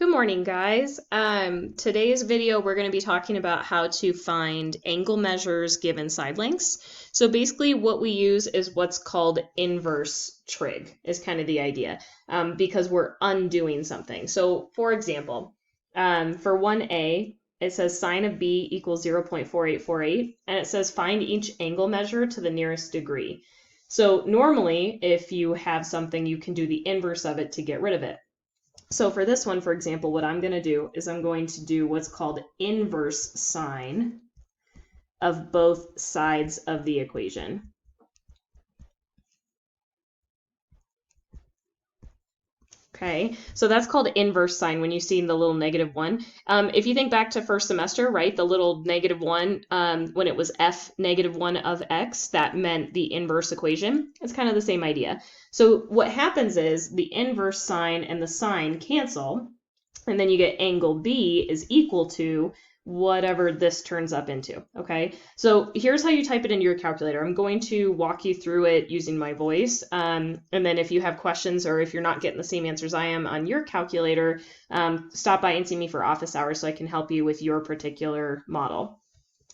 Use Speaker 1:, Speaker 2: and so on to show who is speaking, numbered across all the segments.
Speaker 1: Good morning, guys. Today's video, we're going to be talking about how to find angle measures given side lengths. So basically what we use is what's called inverse trig, is kind of the idea, because we're undoing something. So for example, for 1a, it says sine of b equals 0.4848, and it says find each angle measure to the nearest degree. So normally, if you have something, you can do the inverse of it to get rid of it. So for this one, for example, what I'm going to do is I'm going to do what's called inverse sine of both sides of the equation. Okay, so that's called inverse sine when you see the little -1. If you think back to first semester, right, the little -1, when it was f -1 of x, that meant the inverse equation. It's kind of the same idea. So what happens is the inverse sine and the sine cancel, and then you get angle B is equal to whatever this turns up into, okay? So here's how you type it into your calculator. I'm going to walk you through it using my voice, and then if you have questions or if you're not getting the same answers I am on your calculator, stop by and see me for office hours so I can help you with your particular model.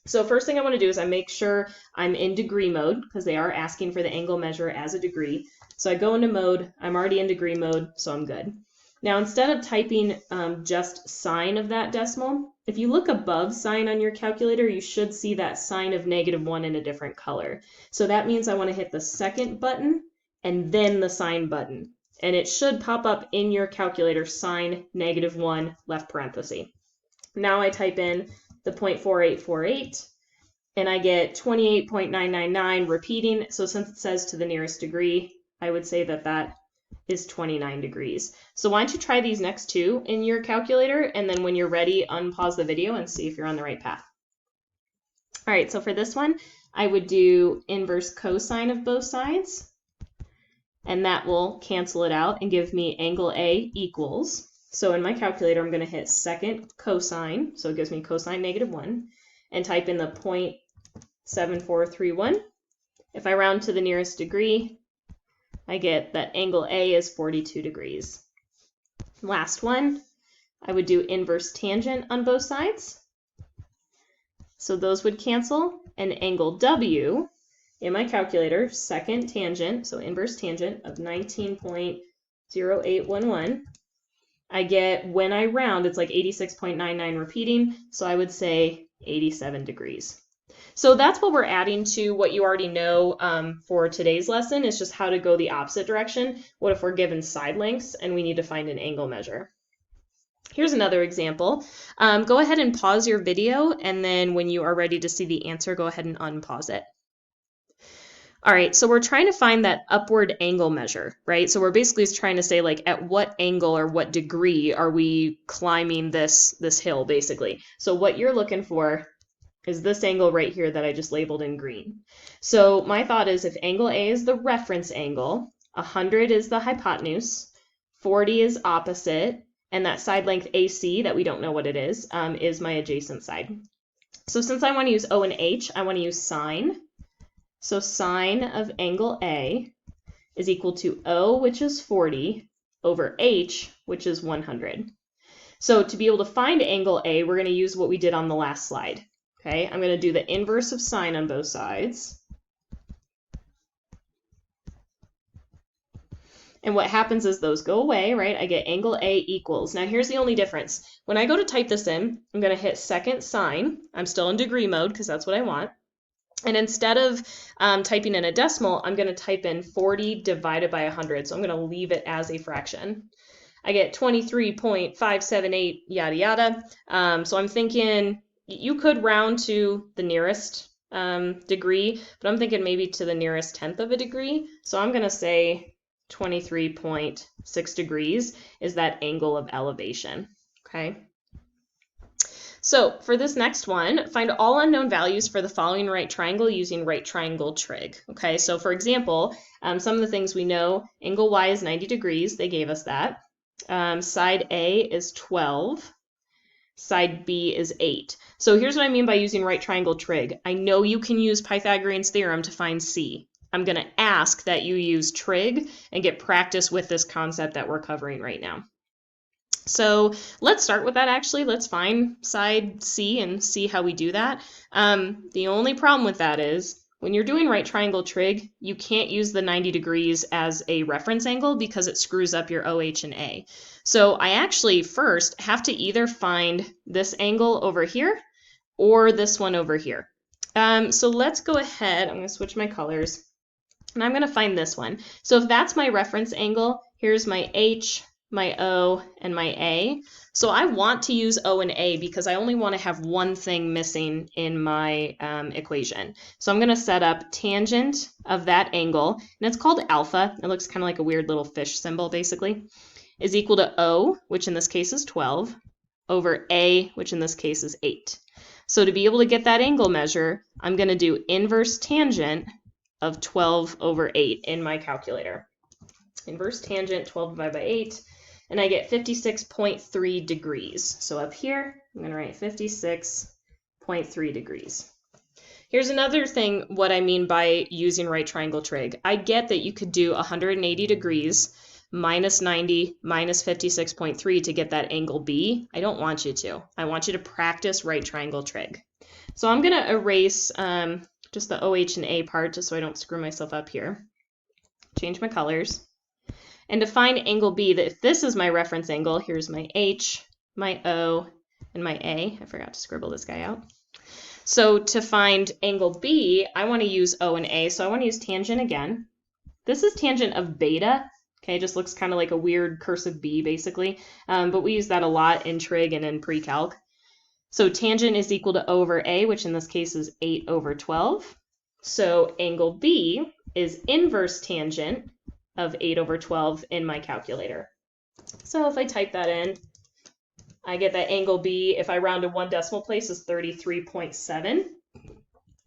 Speaker 1: So first thing I want to do is I make sure I'm in degree mode because they are asking for the angle measure as a degree. So I go into mode, I'm already in degree mode, so I'm good. Now, instead of typing just sine of that decimal, if you look above sine on your calculator, you should see that sign of -1 in a different color. So that means I want to hit the second button and then the sine button. And it should pop up in your calculator, sine -1 left parenthesis. Now I type in the 0.4848 and I get 28.999 repeating. So since it says to the nearest degree, I would say that that is 29 degrees. So why don't you try these next two in your calculator, and then when you're ready, unpause the video and see if you're on the right path. All right, so for this one, I would do inverse cosine of both sides, and that will cancel it out and give me angle A equals. So in my calculator, I'm going to hit second cosine, so it gives me cosine -1, and type in the 0.7431. If I round to the nearest degree, I get that angle A is 42 degrees. Last one, I would do inverse tangent on both sides. So those would cancel, and angle W in my calculator, second tangent, so inverse tangent of 19.0811. I get, when I round, it's like 86.99 repeating, so I would say 87 degrees. So that's what we're adding to what you already know for today's lesson, is just how to go the opposite direction. What if we're given side lengths and we need to find an angle measure? Here's another example. Go ahead and pause your video, and then when you are ready to see the answer, go ahead and unpause it. All right, so we're trying to find that upward angle measure, right? So we're basically trying to say, like, at what angle or what degree are we climbing this hill, basically. So what you're looking for is this angle right here that I just labeled in green. So my thought is, if angle A is the reference angle, 100 is the hypotenuse, 40 is opposite, and that side length AC that we don't know what it is my adjacent side. So since I want to use O and H, I want to use sine. So sine of angle A is equal to O, which is 40, over H, which is 100. So to be able to find angle A, we're going to use what we did on the last slide. Okay, I'm going to do the inverse of sine on both sides. And what happens is those go away, right? I get angle A equals. Now here's the only difference. When I go to type this in, I'm going to hit second sine. I'm still in degree mode because that's what I want. And instead of typing in a decimal, I'm going to type in 40 divided by 100. So I'm going to leave it as a fraction. I get 23.578, yada, yada. So I'm thinking you could round to the nearest degree, but I'm thinking maybe to the nearest tenth of a degree. So I'm going to say 23.6 degrees is that angle of elevation, okay? So for this next one, find all unknown values for the following right triangle using right triangle trig. Okay, so for example, some of the things we know, angle Y is 90 degrees, they gave us that. Side A is 12, side B is 8. So here's what I mean by using right triangle trig. I know you can use Pythagorean's theorem to find C. I'm going to ask that you use trig and get practice with this concept that we're covering right now. So let's start with that actually. Let's find side C and see how we do that. The only problem with that is when you're doing right triangle trig, you can't use the 90 degrees as a reference angle because it screws up your OH and A. So I actually first have to either find this angle over here or this one over here. So let's go ahead. I'm going to switch my colors. And I'm going to find this one. So if that's my reference angle, here's my H, my O, and my A. So I want to use O and A because I only want to have one thing missing in my equation. So I'm going to set up tangent of that angle, and it's called alpha. It looks kind of like a weird little fish symbol, basically, is equal to O, which in this case is 12, over A, which in this case is 8. So to be able to get that angle measure, I'm going to do inverse tangent of 12 over 8 in my calculator. Inverse tangent 12 divided by 8, and I get 56.3 degrees. So up here, I'm going to write 56.3 degrees. Here's another thing what I mean by using right triangle trig. I get that you could do 180 degrees minus 90 minus 56.3 to get that angle B. I don't want you to. I want you to practice right triangle trig. So I'm going to erase just the OH and A part just so I don't screw myself up here. Change my colors. And to find angle B, that if this is my reference angle, here's my H, my O, and my A. I forgot to scribble this guy out. So to find angle B, I want to use O and A, so I want to use tangent again. This is tangent of beta. Okay, just looks kind of like a weird cursive B, basically. But we use that a lot in trig and in pre-calc. So tangent is equal to O over A, which in this case is 8 over 12. So angle B is inverse tangent of 8 over 12 in my calculator. So if I type that in, I get that angle B, if I round to one decimal place, is 33.7,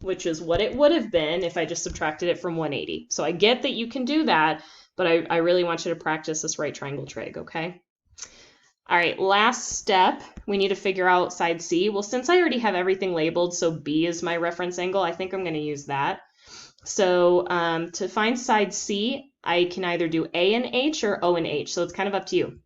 Speaker 1: which is what it would have been if I just subtracted it from 180. So I get that you can do that, but I really want you to practice this right triangle trig, okay? All right, last step, we need to figure out side C. Well, since I already have everything labeled, so B is my reference angle, I think I'm going to use that. So to find side C, I can either do A and H or O and H, so it's kind of up to you.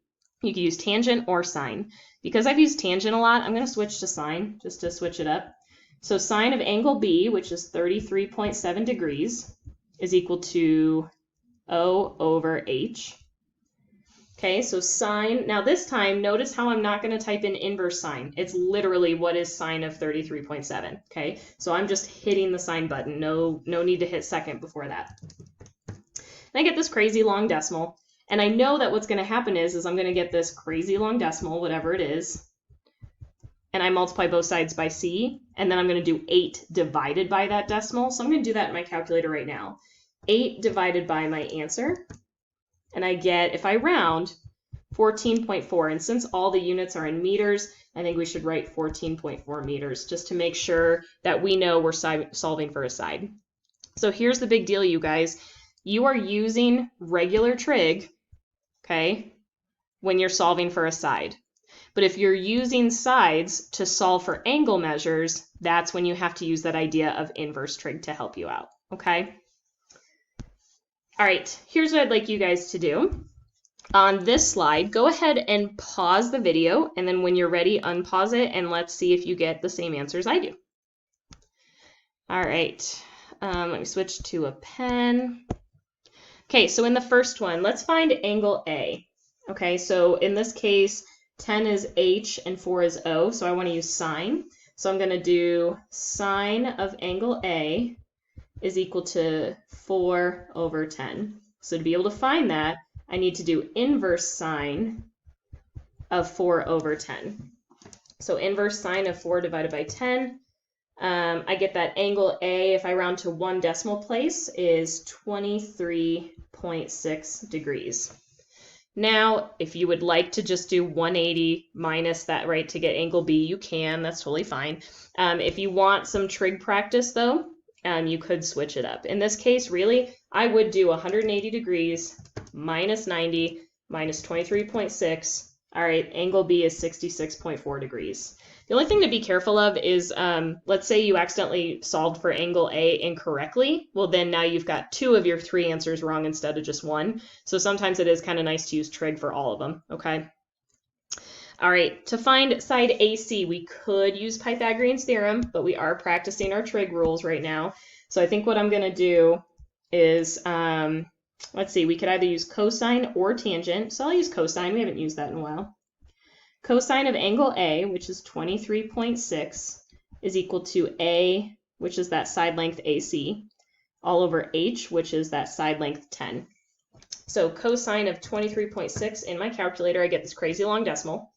Speaker 1: You can use tangent or sine. Because I've used tangent a lot, I'm going to switch to sine, just to switch it up. So sine of angle B, which is 33.7 degrees, is equal to O over H. Okay, so sine, now this time, notice how I'm not going to type in inverse sine. It's literally what is sine of 33.7, okay? So I'm just hitting the sine button. No need to hit second before that. And I get this crazy long decimal, and I know that what's going to happen is I'm going to get this crazy long decimal, whatever it is, and I multiply both sides by C, and then I'm going to do 8 divided by that decimal. So I'm going to do that in my calculator right now. 8 divided by my answer. And I get, if I round, 14.4. And since all the units are in meters, I think we should write 14.4 meters just to make sure that we know we're solving for a side. So here's the big deal, you guys. You are using regular trig, okay, when you're solving for a side. But if you're using sides to solve for angle measures, that's when you have to use that idea of inverse trig to help you out, okay? All right, here's what I'd like you guys to do. On this slide, go ahead and pause the video, and then when you're ready, unpause it, and let's see if you get the same answers I do. All right, let me switch to a pen. Okay, so in the first one, let's find angle A. Okay, so in this case, 10 is H and 4 is O, so I want to use sine. So I'm going to do sine of angle A is equal to 4 over 10. So to be able to find that, I need to do inverse sine of 4 over 10. So inverse sine of 4 divided by 10, I get that angle A, if I round to one decimal place, is 23.6 degrees. Now, if you would like to just do 180 minus that, right, to get angle B, you can. That's totally fine. If you want some trig practice, though, you could switch it up. In this case, really, I would do 180 degrees minus 90 minus 23.6. All right, angle B is 66.4 degrees. The only thing to be careful of is, let's say you accidentally solved for angle A incorrectly. Well, then now you've got 2 of your 3 answers wrong instead of just 1. So sometimes it is kind of nice to use trig for all of them, okay? All right, to find side AC, we could use Pythagorean's theorem, but we are practicing our trig rules right now. So I think what I'm going to do is, let's see, we could either use cosine or tangent. So I'll use cosine. We haven't used that in a while. Cosine of angle A, which is 23.6, is equal to A, which is that side length AC, all over H, which is that side length 10. So cosine of 23.6 in my calculator, I get this crazy long decimal.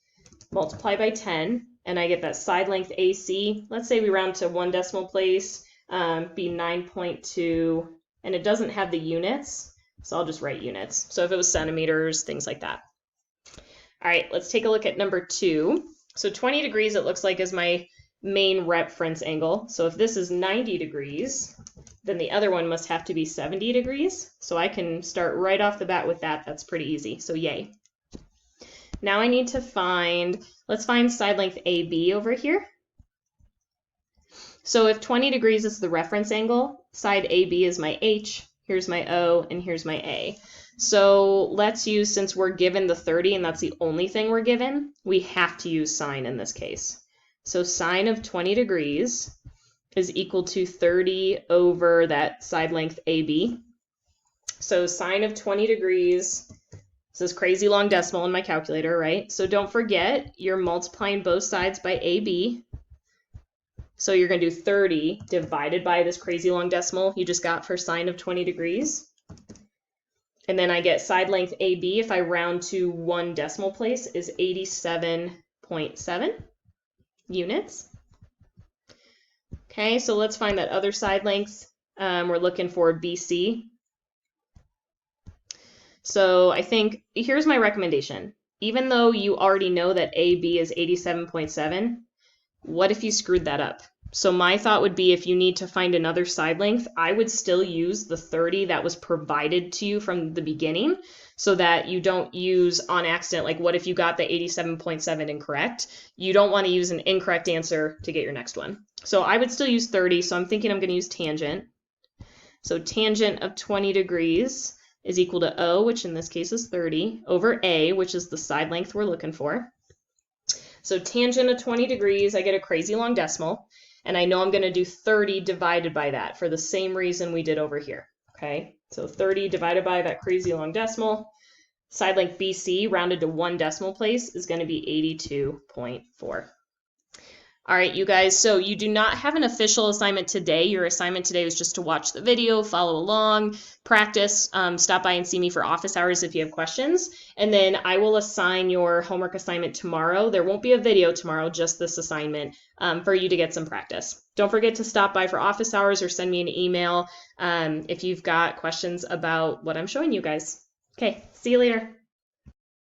Speaker 1: Multiply by 10, and I get that side length AC. Let's say we round to 1 decimal place, be 9.2, and it doesn't have the units, so I'll just write units. So if it was centimeters, things like that. All right, let's take a look at number 2. So 20 degrees, it looks like, is my main reference angle. So if this is 90 degrees, then the other one must have to be 70 degrees. So I can start right off the bat with that. That's pretty easy, so yay. Now I need to find, let's find side length AB over here. So if 20 degrees is the reference angle, side AB is my H, here's my O, and here's my A. So let's use, since we're given the 30 and that's the only thing we're given, we have to use sine in this case. So sine of 20 degrees is equal to 30 over that side length AB. So sine of 20 degrees, this is crazy long decimal in my calculator, right? So don't forget, you're multiplying both sides by AB. So you're going to do 30 divided by this crazy long decimal you just got for sine of 20 degrees. And then I get side length AB, if I round to 1 decimal place, is 87.7 units. Okay, so let's find that other side length. We're looking for BC. So I think here's my recommendation. Even though you already know that AB is 87.7, what if you screwed that up? So my thought would be, if you need to find another side length, I would still use the 30 that was provided to you from the beginning, so that you don't use on accident, like what if you got the 87.7 incorrect? You don't want to use an incorrect answer to get your next one. So I would still use 30, so I'm thinking I'm going to use tangent. So tangent of 20 degrees is equal to O, which in this case is 30, over A, which is the side length we're looking for. So tangent of 20 degrees, I get a crazy long decimal, and I know I'm going to do 30 divided by that for the same reason we did over here. Okay, so 30 divided by that crazy long decimal. Side length BC rounded to 1 decimal place is going to be 82.4. All right, you guys, so you do not have an official assignment today. Your assignment today was just to watch the video, follow along, practice, stop by and see me for office hours if you have questions. And then I will assign your homework assignment tomorrow. There won't be a video tomorrow, just this assignment for you to get some practice. Don't forget to stop by for office hours or send me an email if you've got questions about what I'm showing you guys. Okay, see you later.